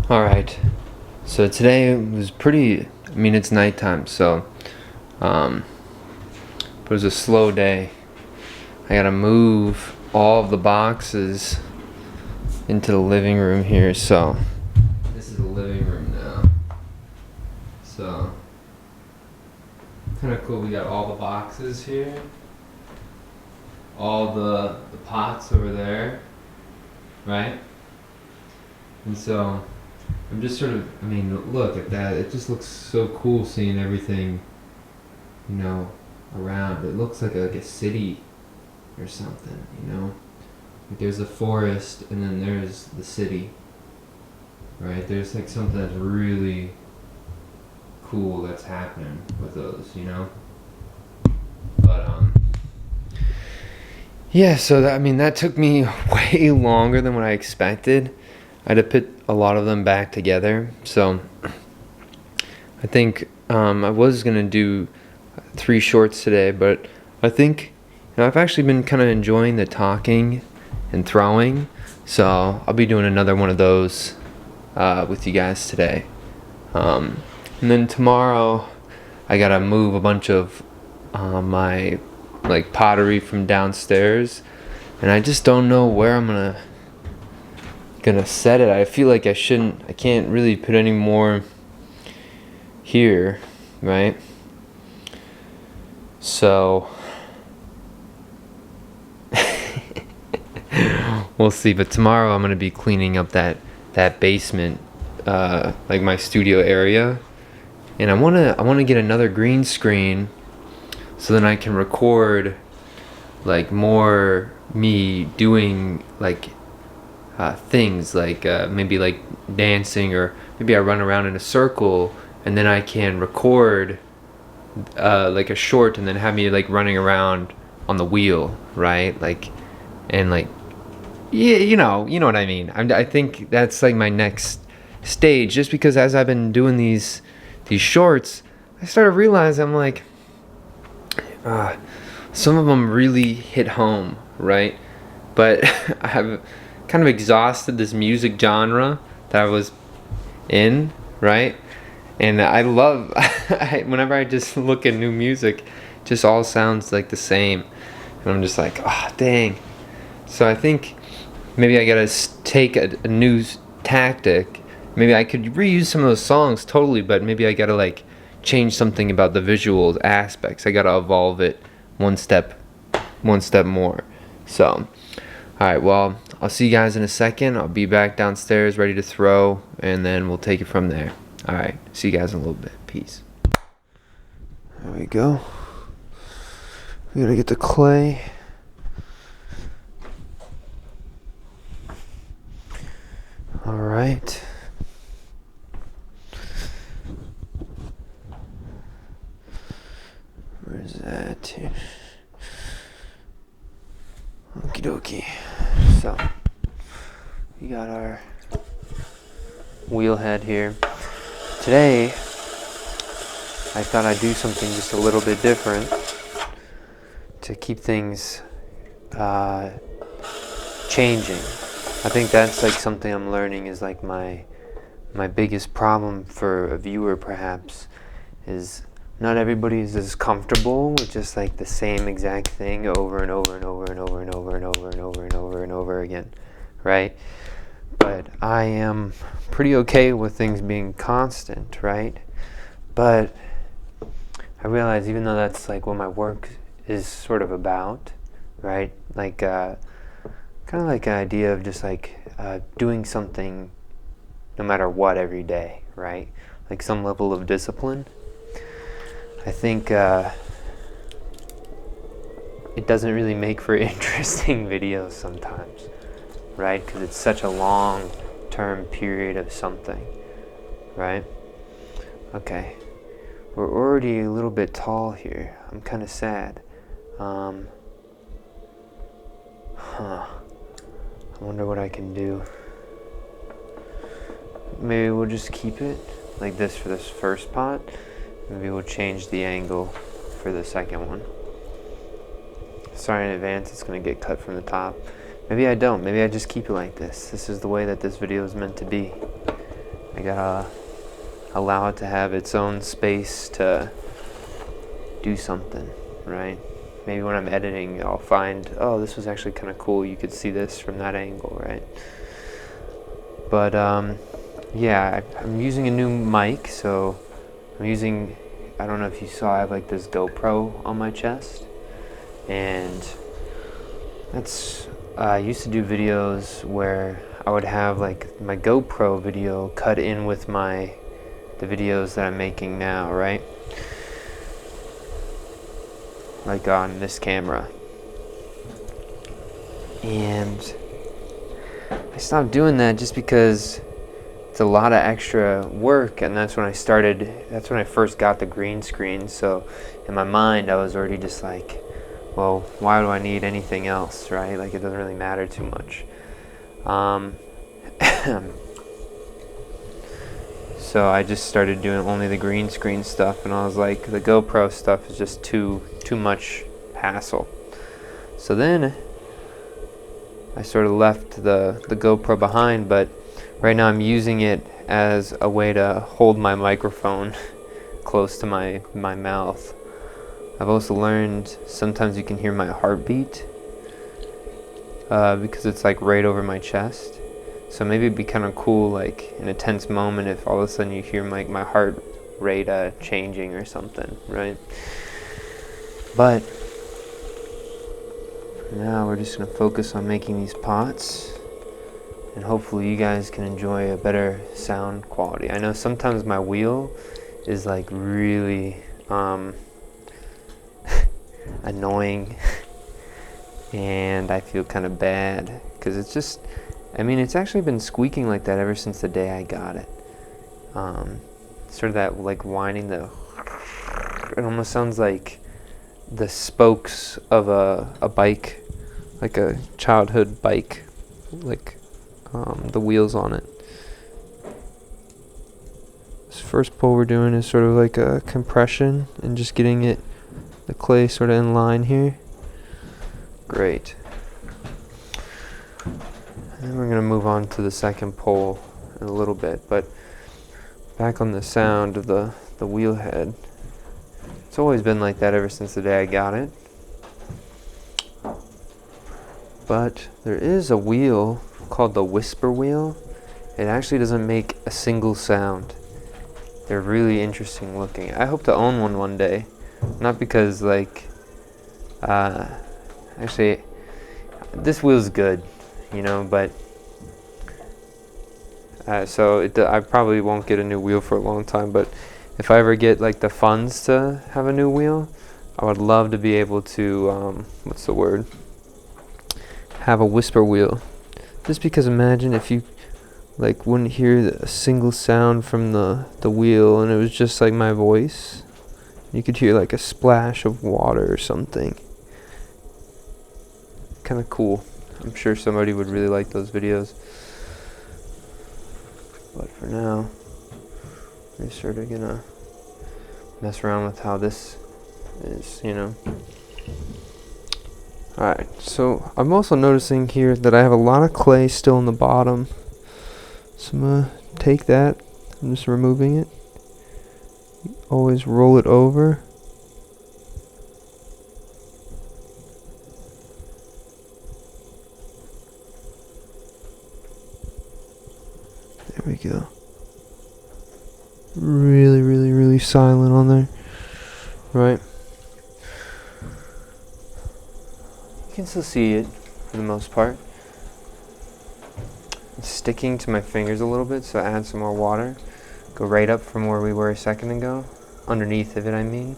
Alright, so today was it's nighttime, so, it was a slow day. I gotta move all of the boxes into the living room here, so this is the living room now. So, kinda cool, we got all the boxes here, all the pots over there, right? And so, I'm just look at that. It just looks so cool seeing everything, around. It looks like a city or something, Like there's a forest and then there's the city, right? There's like something that's really cool that's happening with those. But, yeah, so that took me way longer than what I expected. I had to put a lot of them back together. So I think I was going to do 3 shorts today, but I think I've actually been kind of enjoying the talking and throwing. So I'll be doing another one of those with you guys today. And then tomorrow I got to move a bunch of my pottery from downstairs, and I just don't know where I'm gonna set it. I feel like I can't really put any more here, right? So we'll see. But tomorrow I'm gonna be cleaning up that basement, like my studio area, and I wanna get another green screen so then I can record like more me doing things maybe like dancing, or maybe I run around in a circle and then I can record like a short and then have me like running around on the wheel, right? Yeah, you know what I mean. I think that's like my next stage, just because as I've been doing these shorts, I started realizing I'm like, some of them really hit home, right? But I have kind of exhausted this music genre that I was in, right? And I love, whenever I just look at new music, it just all sounds like the same. And I'm just like, dang. So I think maybe I gotta take a new tactic. Maybe I could reuse some of those songs totally, but maybe I gotta change something about the visual aspects. I gotta evolve it one step more. So, alright, well, I'll see you guys in a second. I'll be back downstairs ready to throw, and then we'll take it from there. Alright, see you guys in a little bit. Peace. There we go. We gotta get the clay. Alright. Where's that here? Okie dokie. So, we got our wheel head here. Today, I thought I'd do something just a little bit different to keep things changing. I think that's something I'm learning is my biggest problem for a viewer perhaps is not everybody is as comfortable with just the same exact thing over and over and over and over and over and over and over and over and over again, right? But I am pretty okay with things being constant, right? But I realize even though that's what my work is sort of about, right? Kind of an idea of just doing something no matter what every day, right? Some level of discipline. I think it doesn't really make for interesting videos sometimes, right? Because it's such a long-term period of something, right? Okay, we're already a little bit tall here. I'm kind of sad. I wonder what I can do. Maybe we'll just keep it like this for this first pot. Maybe we'll change the angle for the second one. Sorry in advance, it's going to get cut from the top. Maybe I don't. Maybe I just keep it like this. This is the way that this video is meant to be. I gotta allow it to have its own space to do something, right? Maybe when I'm editing, I'll find, oh, this was actually kind of cool. You could see this from that angle, right? But yeah, I'm using a new mic, so I'm using, I don't know if you saw, I have like this GoPro on my chest, and I used to do videos where I would have like my GoPro video cut in with the videos that I'm making now, right? Like on this camera. And I stopped doing that just because it's a lot of extra work, and that's when I first got the green screen. So in my mind I was already just like, well, why do I need anything else, right? Like, it doesn't really matter too much. So I just started doing only the green screen stuff, and I was like, the GoPro stuff is just too much hassle. So then I sort of left the GoPro behind, but right now I'm using it as a way to hold my microphone close to my mouth. I've also learned sometimes you can hear my heartbeat because it's like right over my chest. So maybe it'd be kind of cool, like in a tense moment, if all of a sudden you hear my heart rate changing or something, right? But for now, we're just going to focus on making these pots, and hopefully you guys can enjoy a better sound quality. I know sometimes my wheel is like really annoying, and I feel kind of bad because it's just, I mean, it's actually been squeaking like that ever since the day I got it. Sort of that like whining, it almost sounds like the spokes of a bike, like a childhood bike, like the wheels on it. This first pull we're doing is sort of like a compression and just getting the clay sort of in line here. Great. And then we're going to move on to the second pull in a little bit, but back on the sound of the wheel head. It's always been like that ever since the day I got it. But there is a wheel called the Whisper Wheel. It actually doesn't make a single sound. They're really interesting looking. I hope to own one day. Not because like, actually, this wheel's good, you know, but so I probably won't get a new wheel for a long time, but if I ever get like the funds to have a new wheel, I would love to be able to, what's the word? Have a whisper wheel. Just because imagine if you like wouldn't hear a single sound from the wheel, and it was just like my voice. You could hear like a splash of water or something. Kind of cool. I'm sure somebody would really like those videos. But for now, we're sort of gonna mess around with how this is, you know. Alright, so I'm also noticing here that I have a lot of clay still in the bottom. So I'm gonna take that, I'm just removing it. Always roll it over. There we go. Really, really, really silent on there. Right. You can still see it for the most part. It's sticking to my fingers a little bit, so I add some more water. Go right up from where we were a second ago. Underneath of it, I mean.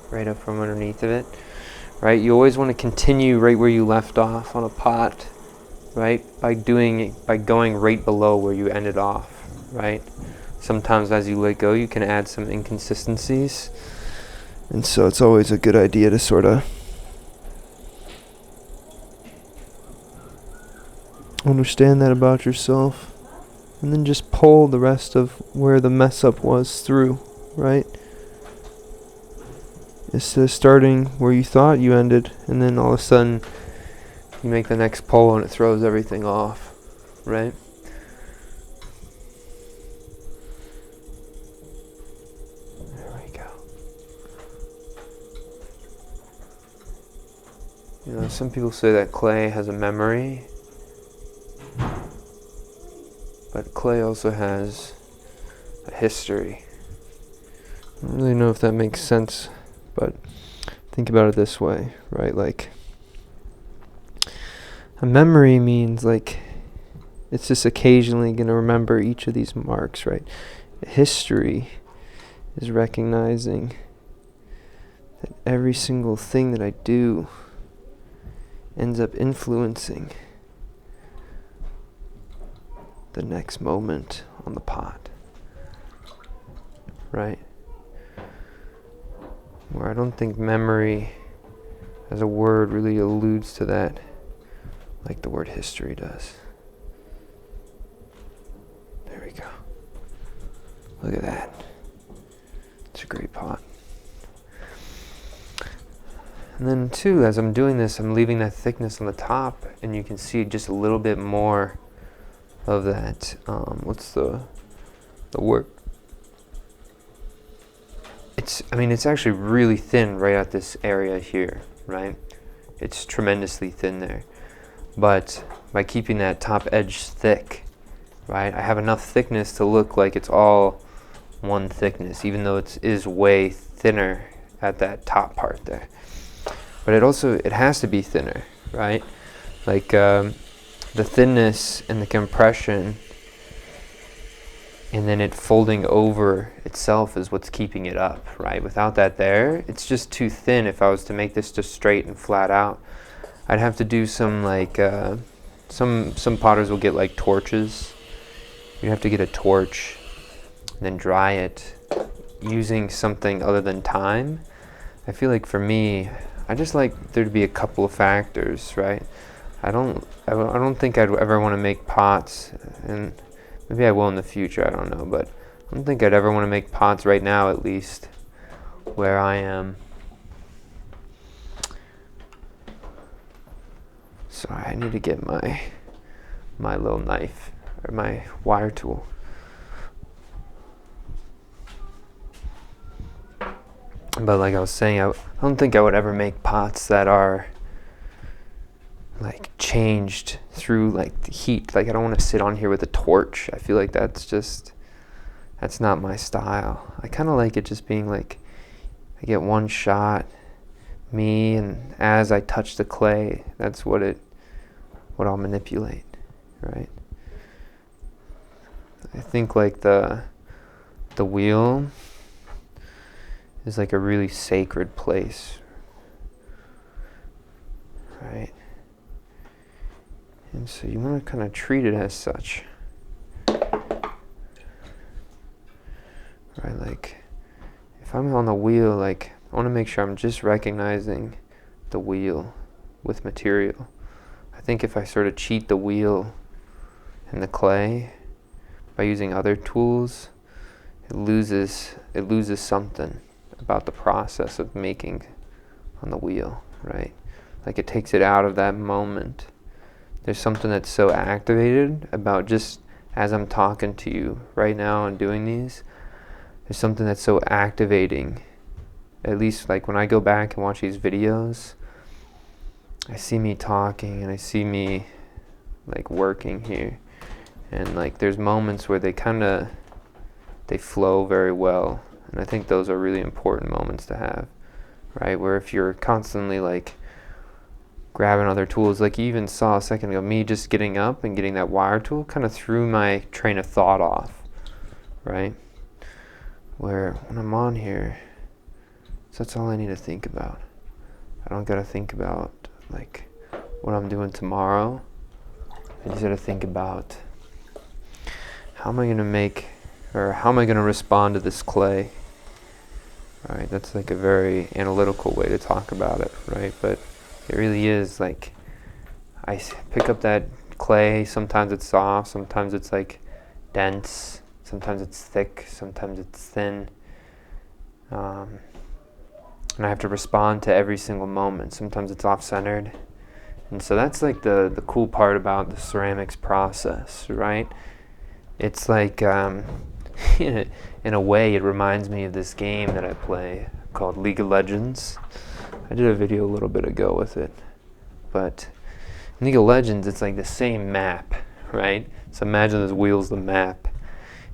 Right up from underneath of it. Right? You always want to continue right where you left off on a pot. Right? By going right below where you ended off. Right? Sometimes as you let go, you can add some inconsistencies. And so it's always a good idea to sort of understand that about yourself, and then just pull the rest of where the mess up was through, right? Instead of starting where you thought you ended, and then all of a sudden you make the next pull and it throws everything off, right? Some people say that clay has a memory, but clay also has a history. I don't really know if that makes sense, but think about it this way, right? Like, a memory means like it's just occasionally going to remember each of these marks, right? History is recognizing that every single thing that I do ends up influencing the next moment on the pot, right? Where I don't think memory as a word really alludes to that like the word history does. There we go. Look at that. It's a great pot. And then too, as I'm doing this, I'm leaving that thickness on the top, and you can see just a little bit more of that, what's the word? It's actually really thin right at this area here, right? It's tremendously thin there. But by keeping that top edge thick, right, I have enough thickness to look like it's all one thickness, even though it is way thinner at that top part there. But it has to be thinner, right? Like the thinness and the compression and then it folding over itself is what's keeping it up, right? Without that there, it's just too thin. If I was to make this just straight and flat out, I'd have to do some like, some potters will get like torches. You'd have to get a torch and then dry it using something other than time. I feel like for me, I just like there to be a couple of factors, right? I don't think I'd ever want to make pots, and maybe I will in the future, I don't know, but I don't think I'd ever want to make pots right now, at least, where I am. So I need to get my little knife, or my wire tool. But like I was saying, I don't think I would ever make pots that are like changed through like the heat. Like I don't want to sit on here with a torch. I feel like that's not my style. I kind of like it just being like I get one shot, me, and as I touch the clay, that's what I'll manipulate, right? I think like the wheel is like a really sacred place, right? And so you want to kind of treat it as such, right? Like if I'm on the wheel, like I want to make sure I'm just recognizing the wheel with material. I think if I sort of cheat the wheel and the clay by using other tools, it loses something about the process of making on the wheel, right? Like it takes it out of that moment. There's something that's so activated about just as I'm talking to you right now and doing these, there's something that's so activating. At least like when I go back and watch these videos, I see me talking and I see me like working here, and like there's moments where they flow very well, and I think those are really important moments to have, right? Where if you're constantly like grabbing other tools, like you even saw a second ago, me just getting up and getting that wire tool kind of threw my train of thought off, right? Where when I'm on here, so that's all I need to think about. I don't gotta think about like what I'm doing tomorrow. I just gotta think about how am I gonna respond to this clay. All right, that's like a very analytical way to talk about it, right? But it really is like I pick up that clay. Sometimes it's soft, sometimes it's like dense, sometimes it's thick, sometimes it's thin. And I have to respond to every single moment. Sometimes it's off-centered. And so that's like the cool part about the ceramics process, right? It's like, in a way, it reminds me of this game that I play called League of Legends. I did a video a little bit ago with it. but in League of Legends, it's like the same map, right? So imagine those wheels, the map,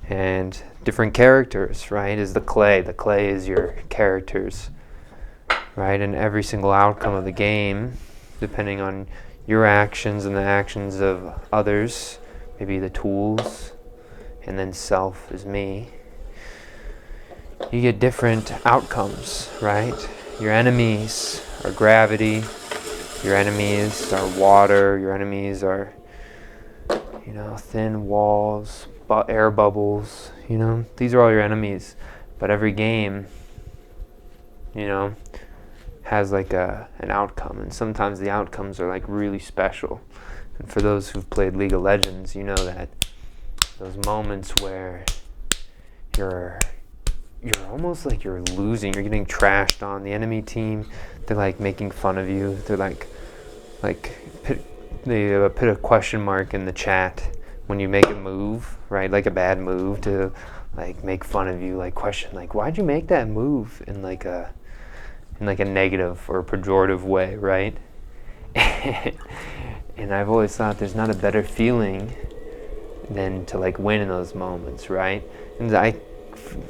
and different characters, right? Is the clay. The clay is your characters, right? And every single outcome of the game, depending on your actions and the actions of others, maybe the tools, and then self is me, you get different outcomes, right? Your enemies are gravity, your enemies are water, your enemies are, thin walls, air bubbles, these are all your enemies. But every game, has like an outcome, and sometimes the outcomes are like really special. And for those who've played League of Legends, you know that those moments where you're almost like you're losing, you're getting trashed on. The enemy team, they're like making fun of you. They're like they put a question mark in the chat when you make a move, right? Like a bad move, to like make fun of you, like question, like, why'd you make that move in like a negative or pejorative way, right? And I've always thought there's not a better feeling than to like win in those moments, right? And I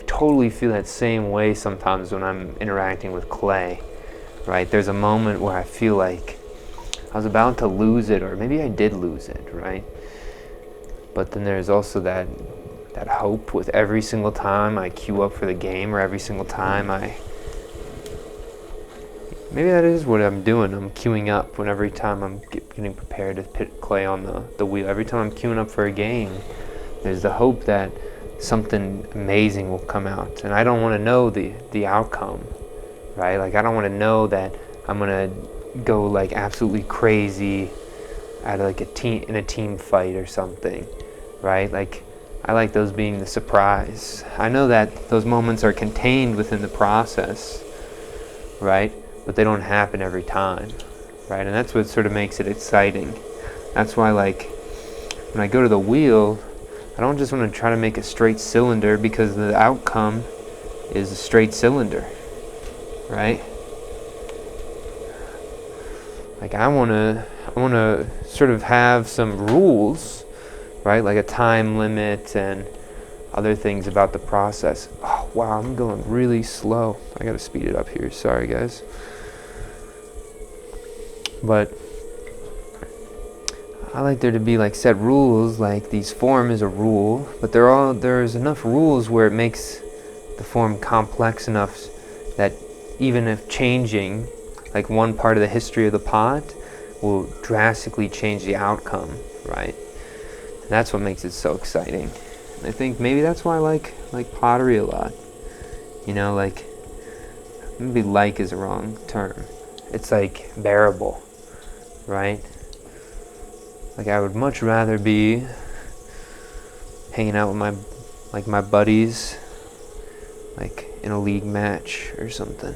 totally feel that same way sometimes when I'm interacting with clay, right? There's a moment where I feel like I was about to lose it, or maybe I did lose it, right? But then there's also that hope with every single time I queue up for the game, or every single time maybe that is what I'm doing. I'm queuing up when every time I'm getting prepared to put clay on the wheel. Every time I'm queuing up for a game, there's the hope that something amazing will come out. And I don't want to know the outcome, right? Like, I don't want to know that I'm going to go like absolutely crazy at like in a team fight or something, right? Like, I like those being the surprise. I know that those moments are contained within the process, right? But they don't happen every time, right? And that's what sort of makes it exciting. That's why, like, when I go to the wheel, I don't just want to try to make a straight cylinder because the outcome is a straight cylinder, right? Like, I want to sort of have some rules, right? Like a time limit and other things about the process. Oh, wow, I'm going really slow. I got to speed it up here. Sorry, guys. But I like there to be like set rules, like these form is a rule, but there's enough rules where it makes the form complex enough that even if changing like one part of the history of the pot will drastically change the outcome, right? And that's what makes it so exciting. And I think maybe that's why I like pottery a lot. Like, maybe like is a wrong term. It's like bearable, right? Like, I would much rather be hanging out with my buddies, like in a league match or something.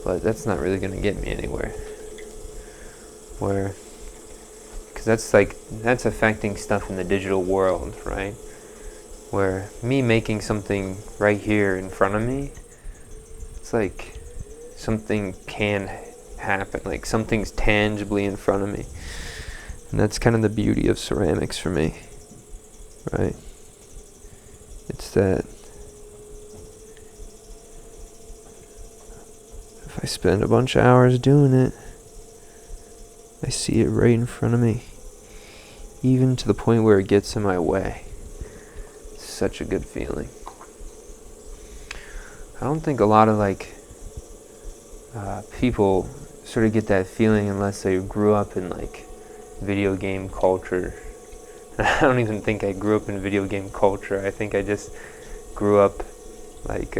But that's not really gonna get me anywhere. Because that's affecting stuff in the digital world, right? Where me making something right here in front of me, it's like something can happen, like something's tangibly in front of me. And that's kind of the beauty of ceramics for me, right? It's that if I spend a bunch of hours doing it, I see it right in front of me, even to the point where it gets in my way. It's such a good feeling. I don't think a lot of people sort of get that feeling unless they grew up in like video game culture. I don't even think I grew up in video game culture. I think I just grew up like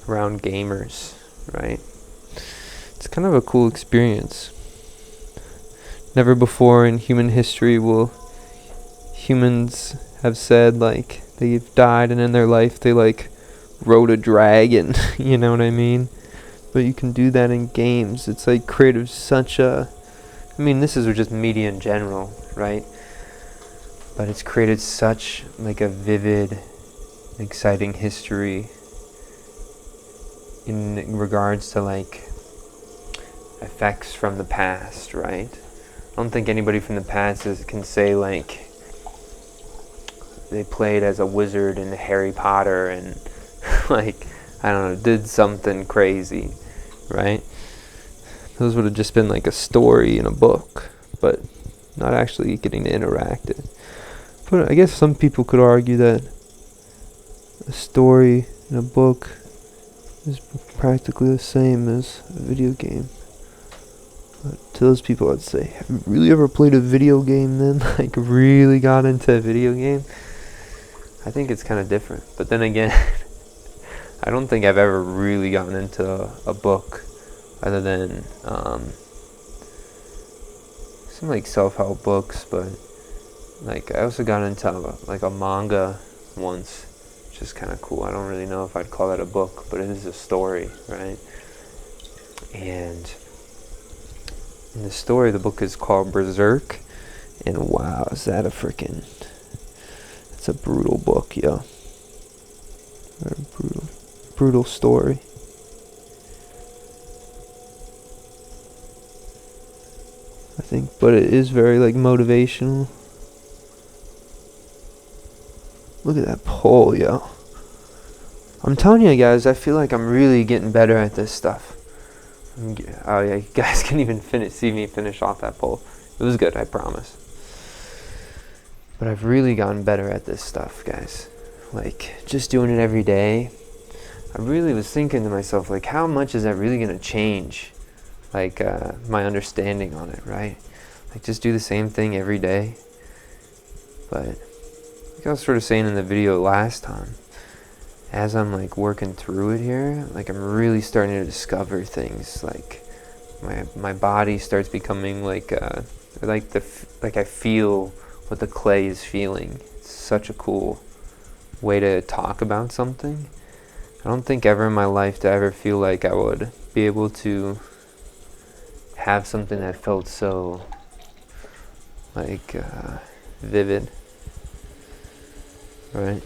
around gamers, right? It's kind of a cool experience. Never before in human history will humans have said like they've died and in their life they like rode a dragon. You know what I mean? But you can do that in games. It's like creative this is just media in general, right? But it's created such like a vivid, exciting history in regards to like effects from the past, right? I don't think anybody from the past can say like they played as a wizard in Harry Potter and like, I don't know, did something crazy, right? Those would have just been like a story in a book, but not actually getting to interact it. But I guess some people could argue that a story in a book is practically the same as a video game. But to those people, I'd say, have you really ever played a video game then? Like, really got into a video game? I think it's kind of different. But then again, I don't think I've ever really gotten into a book other than some like self-help books, but like I also got into like a manga once, which is kind of cool. I don't really know if I'd call that a book, but it is a story, right? And in the story, the book is called Berserk, and wow, is that it's a brutal book, yo. Very brutal story. I think, but it is very like motivational. Look at that pole, yo. I'm telling you guys, I feel like I'm really getting better at this stuff. Oh yeah, you guys can even see me finish off that pole. It was good, I promise. But I've really gotten better at this stuff, guys. Like, just doing it every day. I really was thinking to myself, like, how much is that really gonna change? Like, my understanding on it, right? Like, just do the same thing every day. But, like I was sort of saying in the video last time, as I'm, like, working through it here, like, I'm really starting to discover things. Like, my body starts becoming, like I feel what the clay is feeling. It's such a cool way to talk about something. I don't think ever in my life did I ever feel like I would be able to have something that felt so like vivid, right?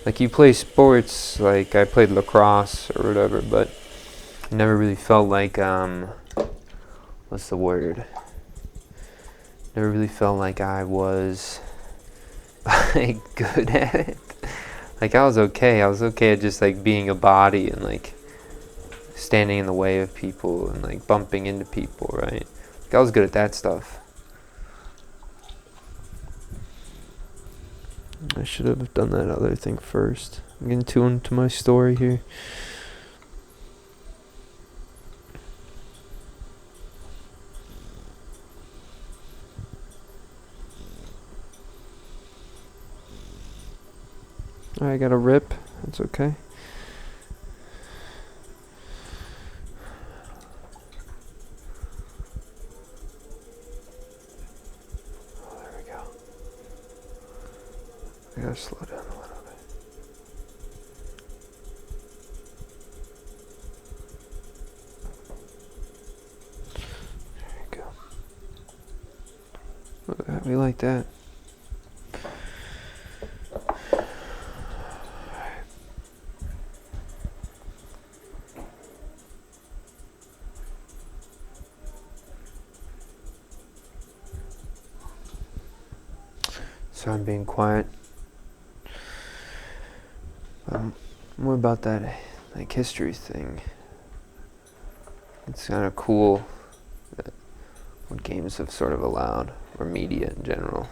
Like you play sports, like I played lacrosse or whatever, but I never really felt like what's the word? Never really felt like I was like good at it. Like I was okay at just like being a body and like standing in the way of people and like bumping into people, right? Like I was good at that stuff. I should have done that other thing first. I'm getting too into my story here. I got a rip. That's okay. Oh, there we go. I gotta slow down a little bit. There you go. Look at me like that. So I'm being quiet. More about that like history thing. It's kind of cool that what games have sort of allowed, or media in general,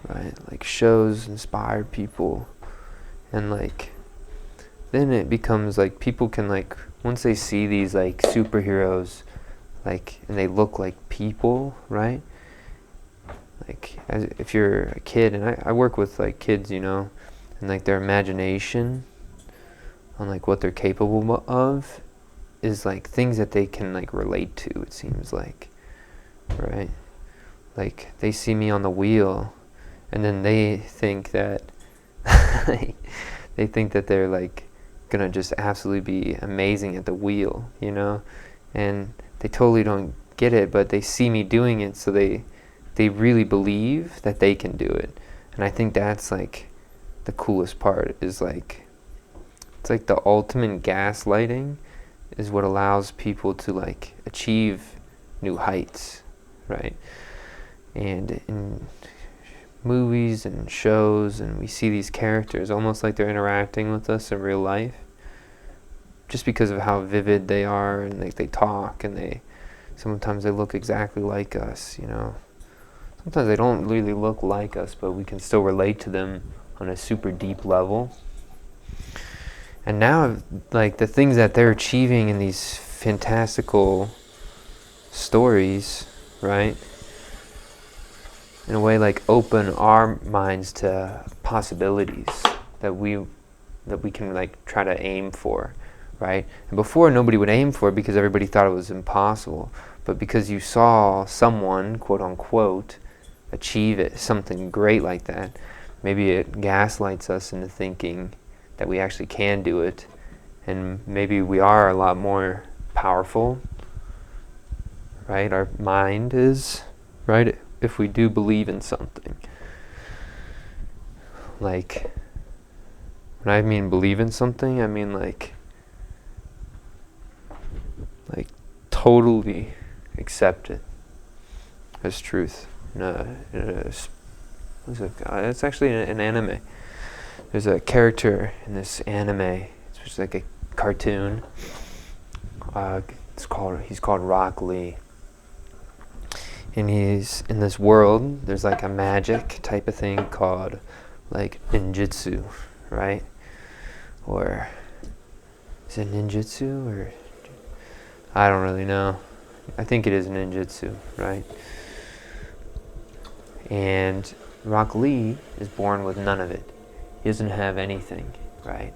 right? Like shows inspired people, and like then it becomes like people can like once they see these like superheroes, like and they look like people, right? Like if you're a kid, and I work with like kids, you know, and like their imagination on like what they're capable of is like things that they can like relate to, it seems like, right? Like they see me on the wheel and then they think that they think that they're like gonna just absolutely be amazing at the wheel, you know, and they totally don't get it, but they see me doing it, so they really believe that they can do it. And I think that's like the coolest part, is like it's like the ultimate gaslighting is what allows people to like achieve new heights, right? And in movies and shows, and we see these characters almost like they're interacting with us in real life, just because of how vivid they are, and they talk, and sometimes they look exactly like us, you know. Sometimes they don't really look like us, but we can still relate to them on a super deep level. And now, like, the things that they're achieving in these fantastical stories, right, in a way, like, open our minds to possibilities that we can, like, try to aim for, right? And before, nobody would aim for it because everybody thought it was impossible. But because you saw someone, quote unquote, achieve it, something great like that, maybe it gaslights us into thinking that we actually can do it, and maybe we are a lot more powerful, right? Our mind is, right? If we do believe in something. Like, when I mean believe in something, I mean like totally accept it as truth. It's actually an anime. There's a character in this anime. It's just like a cartoon. He's called Rock Lee, and he's in this world. There's like a magic type of thing called like ninjutsu, right? Or is it ninjutsu, or I don't really know. I think it is ninjutsu, right? And Rock Lee is born with none of it. He doesn't have anything, right?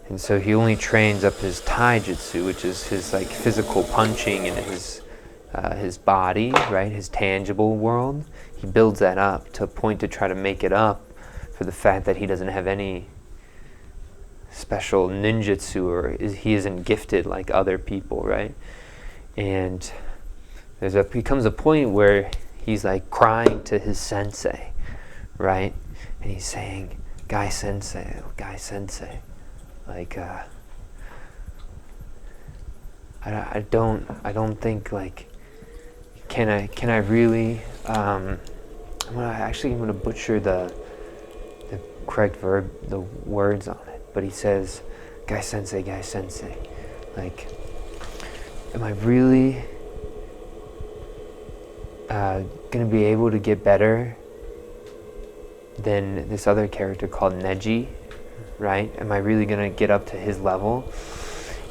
And so he only trains up his taijutsu, which is his like physical punching and his body, right? His tangible world. He builds that up to a point to try to make it up for the fact that he doesn't have any special ninjutsu, or he isn't gifted like other people, right? And becomes a point where he's like crying to his sensei, right? And he's saying, Guy Sensei, like, I don't think, like, can I really, I'm gonna butcher the correct verb, the words on it, but he says, Guy Sensei, like, am I really gonna be able to get better than this other character called Neji, right? Am I really gonna get up to his level?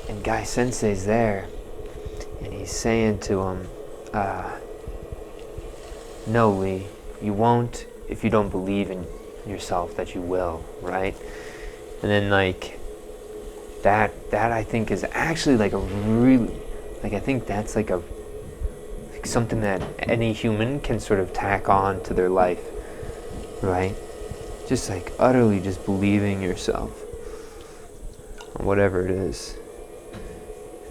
And Guy Sensei's there, and he's saying to him, no, Lee, you won't if you don't believe in yourself that you will, right? And then like that I think is actually like a really, like, I think that's like something that any human can sort of tack on to their life, right? Just like utterly just believing yourself, whatever it is.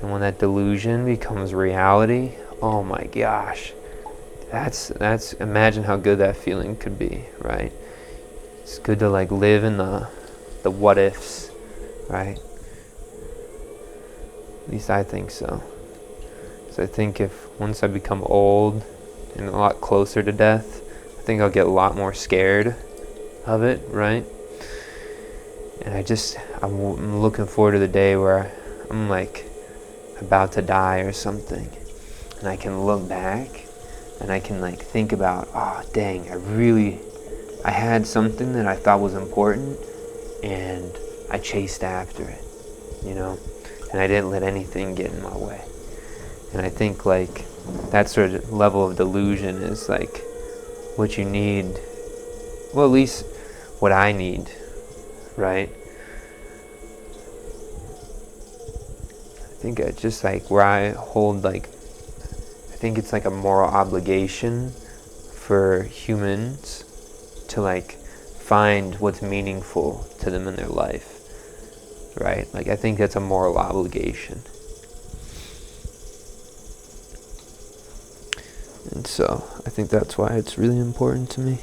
And when that delusion becomes reality, oh my gosh, that's imagine how good that feeling could be, right? It's good to like live in the what ifs, right? At least I think so. So I think if once I become old and a lot closer to death, I think I'll get a lot more scared of it, right? And I'm looking forward to the day where I'm like about to die or something, and I can look back and I can like think about, oh dang, I had something that I thought was important, and I chased after it, you know, and I didn't let anything get in my way. And I think like that sort of level of delusion is like what you need, well, at least what I need, right? I think it's just like where I hold, like, I think it's like a moral obligation for humans to like find what's meaningful to them in their life, right? Like I think that's a moral obligation. And so I think that's why it's really important to me.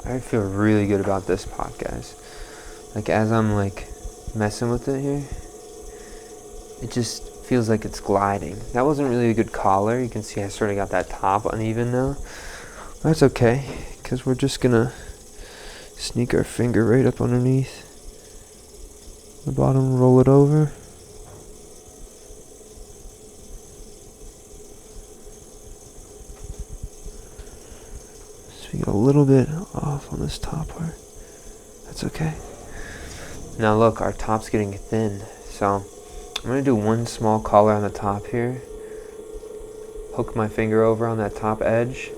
I feel really good about this pot, guys. Like, as I'm like messing with it here, it just feels like it's gliding. That wasn't really a good collar. You can see I sort of got that top uneven now. That's okay, because we're just gonna sneak our finger right up underneath the bottom, roll it over. So we get a little bit off on this top part. That's okay. Now look, our top's getting thin, so I'm going to do one small collar on the top here. Hook my finger over on that top edge.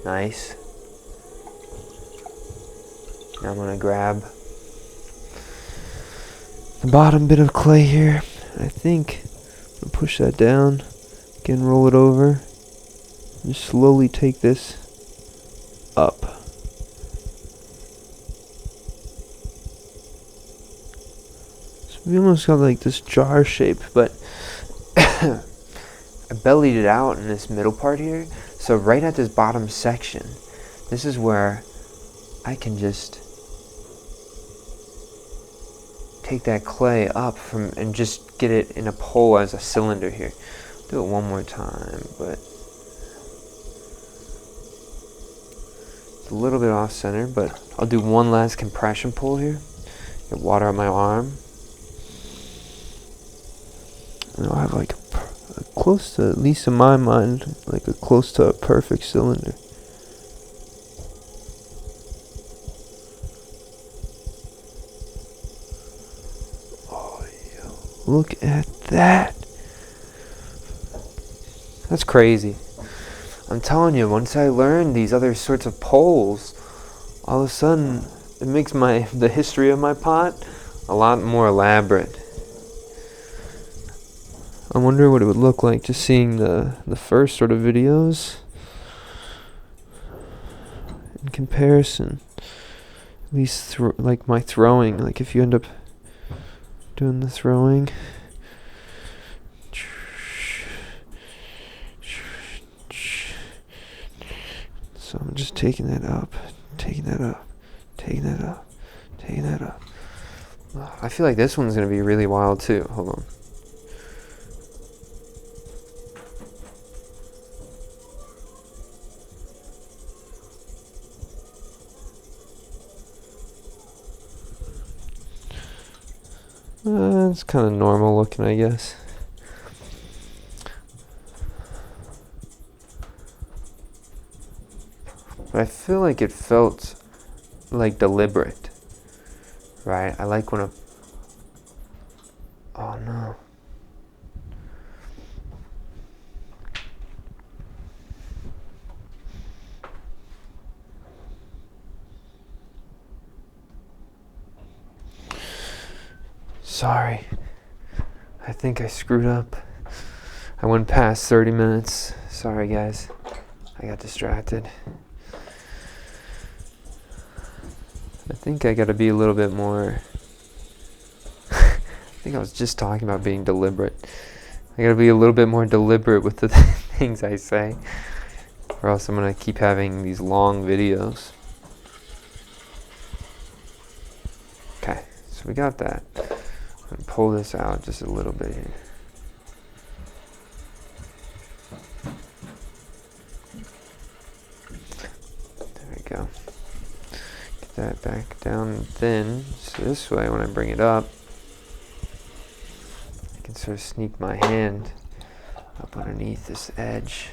Nice. Now I'm going to grab the bottom bit of clay here. I think I'm going to push that down. Again, roll it over. Just slowly take this up. So we almost got like this jar shape, but I bellied it out in this middle part here. So right at this bottom section, this is where I can just take that clay up from and just get it in a pole as a cylinder here. Do it one more time, but it's a little bit off center, but I'll do one last compression pull here. Get water on my arm. And I'll have like a close to, at least in my mind, like a close to a perfect cylinder. Oh yeah, look at that. That's crazy. I'm telling you, once I learned these other sorts of poles, all of a sudden it makes the history of my pot a lot more elaborate. I wonder what it would look like just seeing the first sort of videos in comparison. At least like my throwing, like if you end up doing the throwing. So I'm just taking that up, taking that up, taking that up, taking that up. I feel like this one's going to be really wild too. Hold on. It's kind of normal looking, I guess. But I feel like it felt like deliberate, right? I like when oh no. Sorry. I think I screwed up. I went past 30 minutes. Sorry, guys. I got distracted. I think I gotta be a little bit more... I think I was just talking about being deliberate. I gotta be a little bit more deliberate with the things I say, or else I'm gonna keep having these long videos. Okay, so we got that. I'm gonna pull this out just a little bit here. There we go. Get that back down thin. So this way, when I bring it up, I can sort of sneak my hand up underneath this edge.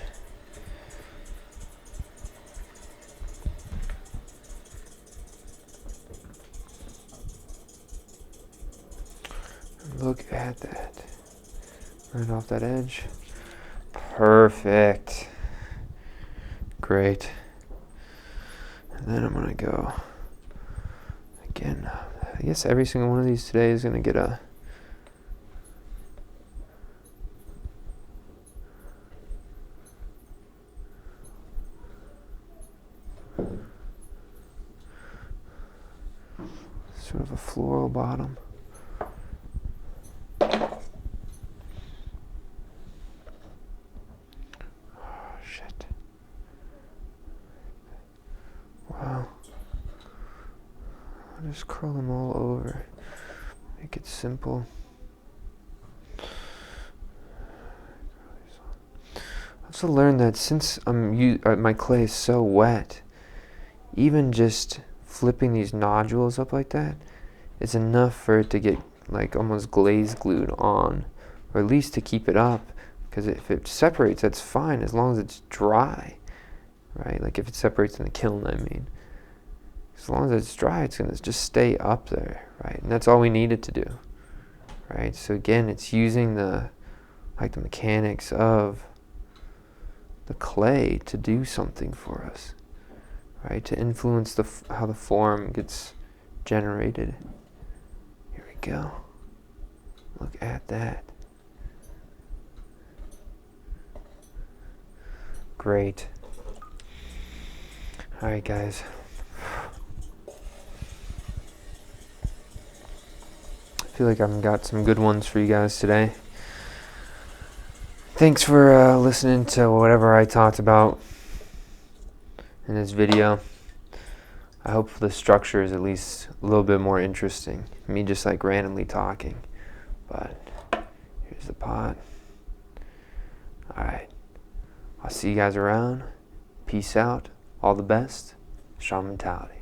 Look at that. Right off that edge. Perfect. Great. And then I'm going to go again. I guess every single one of these today is going to get a sort of a floral bottom. Wow. just curl them all over. Make it simple. I also learned that since my clay is so wet, even just flipping these nodules up like that is enough for it to get like almost glaze glued on, or at least to keep it up. Because if it separates, that's fine as long as it's dry, right? Like if it separates in the kiln, I mean. As long as it's dry, it's going to just stay up there, right? And that's all we need it to do, right? So again, it's using the mechanics of the clay to do something for us, right? To influence how the form gets generated. Here we go. Look at that. Great. All right, guys. I feel like I've got some good ones for you guys today. Thanks for listening to whatever I talked about in this video. I hope the structure is at least a little bit more interesting. Me just like randomly talking. But here's the pot. Alright. I'll see you guys around. Peace out. All the best. Strong mentality.